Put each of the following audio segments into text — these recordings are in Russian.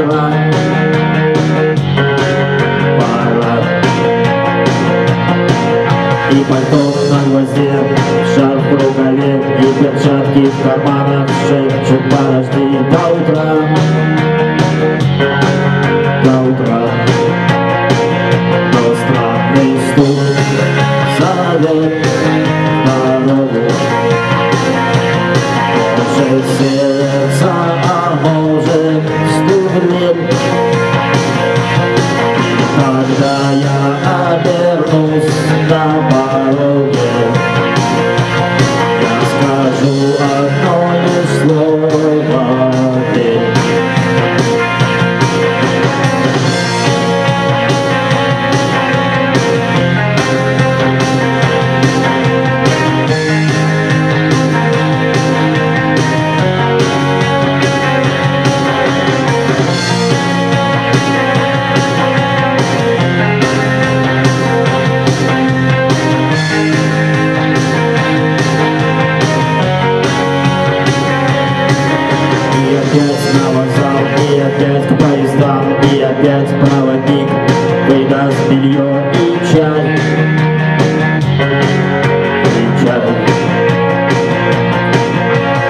пора, пора. И пальто на гвозде, шарф в рукаве, и перчатки в карманах, шепчут: подожди до утра, до утра. Но странный стук зовет дорогу. Может сердце, а может стук дверь. Когда я обернусь на пороге, я скажу одно лишь слово: дверь. На вокзал, и опять к поездам, и опять проводник выдаст белье и чай, и чай.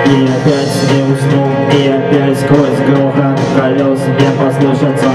И опять не усну, и опять сквозь грохот колес мне послышатся